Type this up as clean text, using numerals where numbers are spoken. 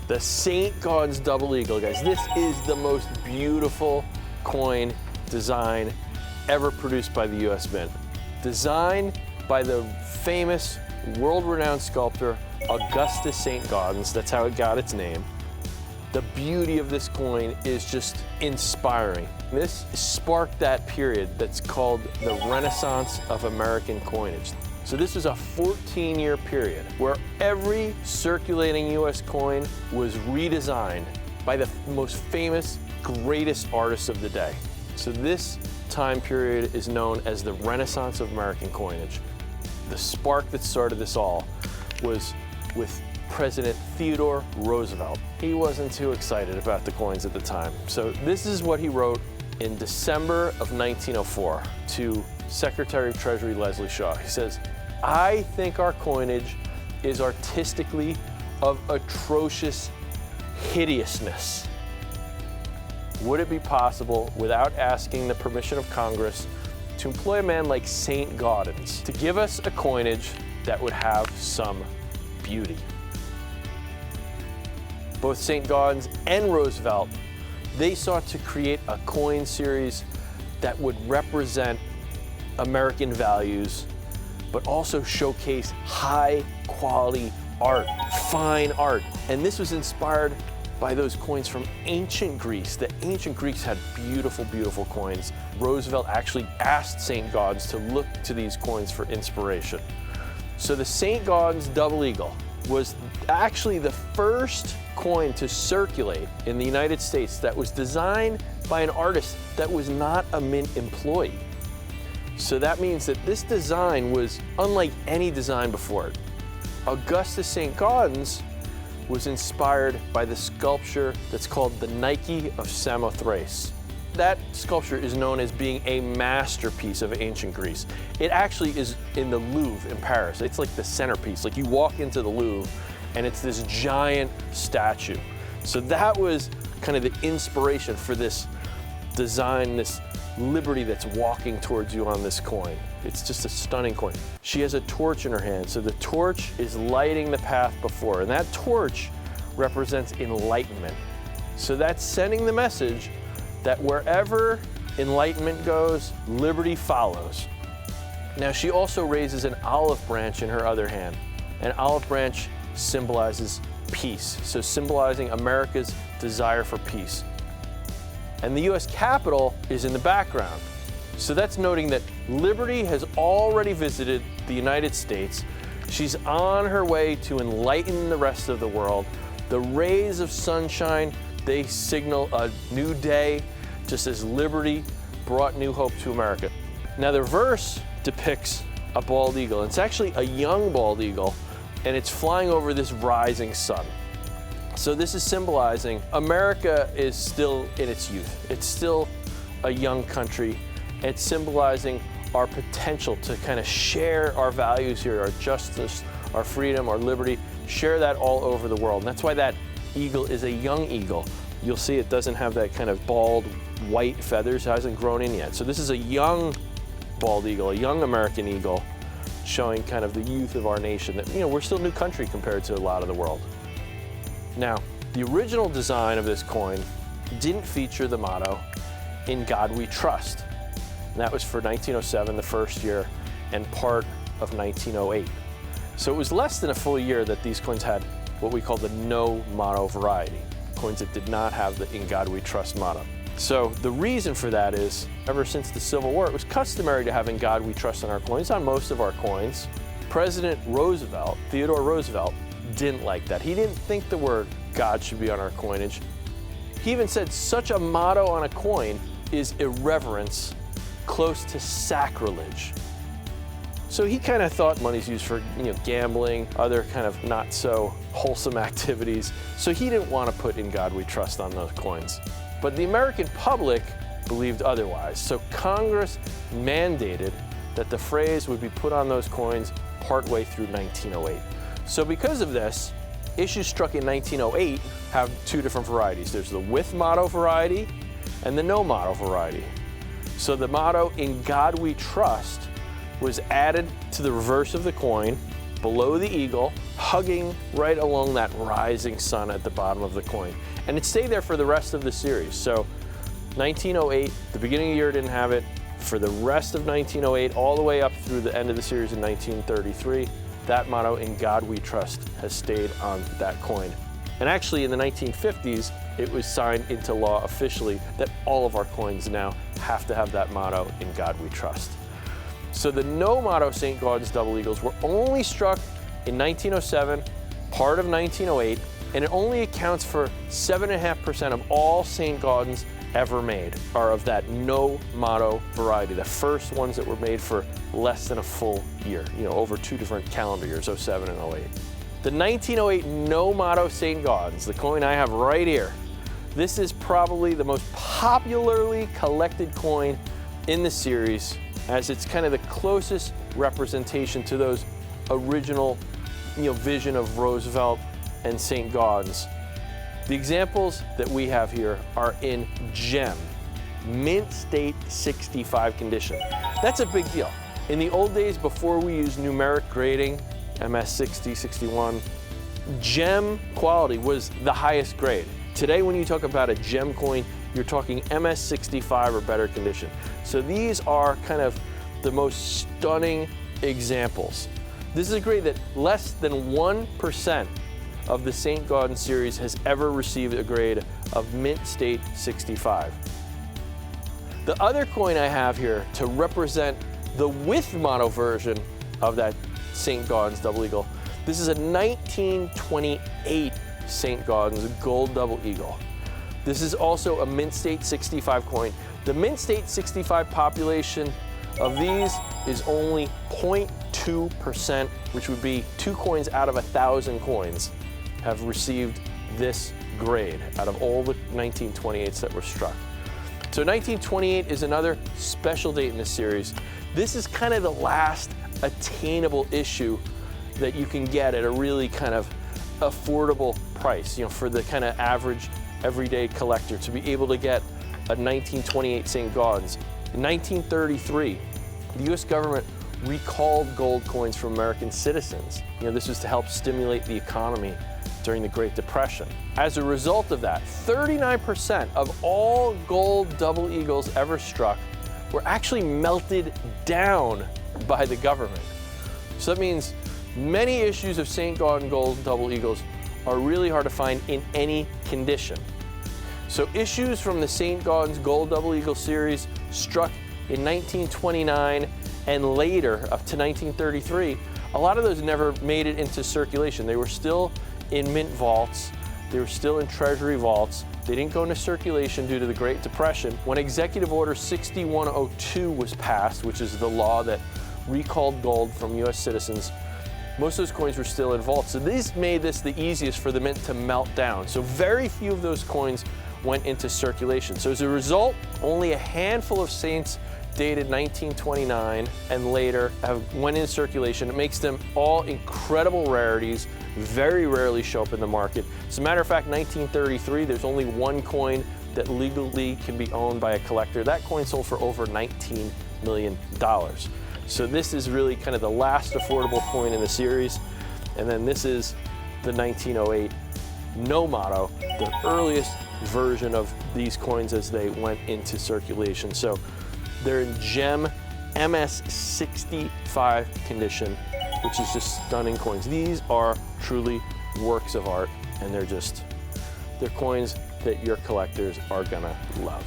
The Saint-Gaudens Double Eagle, guys. This is the most beautiful coin design ever produced by the US Mint. Designed by the famous, world-renowned sculptor, Augustus Saint-Gaudens. That's how it got its name. The beauty of this coin is just inspiring. This sparked that period that's called the Renaissance of American coinage. So this was a 14-year period where every circulating US coin was redesigned by the most famous, greatest artists of the day. So this time period is known as the Renaissance of American coinage. The spark that started this all was with President Theodore Roosevelt. He wasn't too excited about the coins at the time. So this is what he wrote in December of 1904 to Secretary of Treasury Leslie Shaw. He says, "I think our coinage is artistically of atrocious hideousness. Would it be possible, without asking the permission of Congress, to employ a man like Saint-Gaudens to give us a coinage that would have some beauty?" Both Saint-Gaudens and Roosevelt, they sought to create a coin series that would represent American values, but also showcase high quality art, fine art. And this was inspired by those coins from ancient Greece. The ancient Greeks had beautiful, beautiful coins. Roosevelt actually asked Saint-Gaudens to look to these coins for inspiration. So the Saint-Gaudens Double Eagle was actually the first coin to circulate in the United States that was designed by an artist that was not a Mint employee. So that means that this design was unlike any design before it. Augustus Saint-Gaudens was inspired by the sculpture that's called the Nike of Samothrace. That sculpture is known as being a masterpiece of ancient Greece. It actually is in the Louvre in Paris. It's like the centerpiece. Like you walk into the Louvre and it's this giant statue. So that was kind of the inspiration for this design, this liberty that's walking towards you on this coin. It's just a stunning coin. She has a torch in her hand. So the torch is lighting the path before her, and that torch represents enlightenment. So that's sending the message that wherever enlightenment goes, liberty follows. Now she also raises an olive branch in her other hand. An olive branch symbolizes peace, so symbolizing America's desire for peace. And the US Capitol is in the background. So that's noting that liberty has already visited the United States. She's on her way to enlighten the rest of the world. The rays of sunshine, they signal a new day, just as liberty brought new hope to America. Now the reverse depicts a bald eagle. It's actually a young bald eagle, and it's flying over this rising sun. So this is symbolizing America is still in its youth. It's still a young country. It's symbolizing our potential to kind of share our values here, our justice, our freedom, our liberty, share that all over the world. And that's why that eagle is a young eagle. You'll see it doesn't have that kind of bald white feathers, it hasn't grown in yet. So this is a young bald eagle, a young American eagle, showing kind of the youth of our nation, that, you know, we're still a new country compared to a lot of the world. Now, the original design of this coin didn't feature the motto, "In God We Trust." And that was for 1907, the first year, and part of 1908. So it was less than a full year that these coins had what we call the no motto variety, coins that did not have the "In God We Trust" motto. So the reason for that is, ever since the Civil War, it was customary to have "In God We Trust" on our coins, on most of our coins. President Roosevelt, Theodore Roosevelt, didn't like that. He didn't think the word God should be on our coinage. He even said such a motto on a coin is irreverence, close to sacrilege. So he kind of thought money's used for, gambling, other kind of not so wholesome activities. So he didn't want to put "In God We Trust" on those coins. But the American public believed otherwise. So Congress mandated that the phrase would be put on those coins partway through 1908. So because of this, issues struck in 1908 have two different varieties. There's the with motto variety and the no motto variety. So the motto "In God We Trust" was added to the reverse of the coin, below the eagle, hugging right along that rising sun at the bottom of the coin. And it stayed there for the rest of the series. So 1908, the beginning of the year didn't have it. For the rest of 1908, all the way up through the end of the series in 1933, that motto, "In God We Trust," has stayed on that coin. And actually in the 1950s, it was signed into law officially that all of our coins now have to have that motto, "In God We Trust." So the no motto Saint-Gaudens Double Eagles were only struck in 1907, part of 1908, and it only accounts for 7.5% of all Saint-Gaudens ever made are of that no motto variety, the first ones that were made for less than a full year, over 2 different calendar years, 07 and 08. The 1908 no motto Saint-Gaudens, the coin I have right here, this is probably the most popularly collected coin in the series, as it's kind of the closest representation to those original vision of Roosevelt and Saint-Gaudens. The examples that we have here are in gem, mint state 65 condition. That's a big deal. In the old days, before we used numeric grading, MS 60, 61, gem quality was the highest grade. Today, when you talk about a gem coin, you're talking MS 65 or better condition. So these are kind of the most stunning examples. This is a grade that less than 1% of the Saint-Gaudens series has ever received a grade of mint state 65. The other coin I have here to represent the with motto version of that Saint-Gaudens Double Eagle, this is a 1928 Saint-Gaudens Gold Double Eagle. This is also a mint state 65 coin. The mint state 65 population of these is only 0.2%, which would be 2 coins out of 1,000 coins have received this grade out of all the 1928s that were struck. So 1928 is another special date in this series. This is kind of the last attainable issue that you can get at a really kind of affordable price, for the kind of average everyday collector to be able to get a 1928 Saint-Gaudens. In 1933, the US government recalled gold coins from American citizens. This was to help stimulate the economy during the Great Depression. As a result of that, 39% of all gold double eagles ever struck were actually melted down by the government. So that means many issues of Saint-Gaudens gold double eagles are really hard to find in any condition. So issues from the Saint-Gaudens Gold Double Eagle series struck in 1929 and later up to 1933, a lot of those never made it into circulation. They were still in mint vaults, they were still in treasury vaults. They didn't go into circulation due to the Great Depression. When Executive Order 6102 was passed, which is the law that recalled gold from US citizens, most of those coins were still in vaults. So this made this the easiest for the mint to melt down. So very few of those coins went into circulation. So as a result, only a handful of saints dated 1929 and later went in circulation. It makes them all incredible rarities, very rarely show up in the market. As a matter of fact, 1933, there's only one coin that legally can be owned by a collector. That coin sold for over $19 million. So this is really kind of the last affordable coin in the series. And then this is the 1908 no motto, the earliest version of these coins as they went into circulation. So they're in gem MS 65 condition, which is just stunning coins. These are truly works of art, and they're coins that your collectors are gonna love.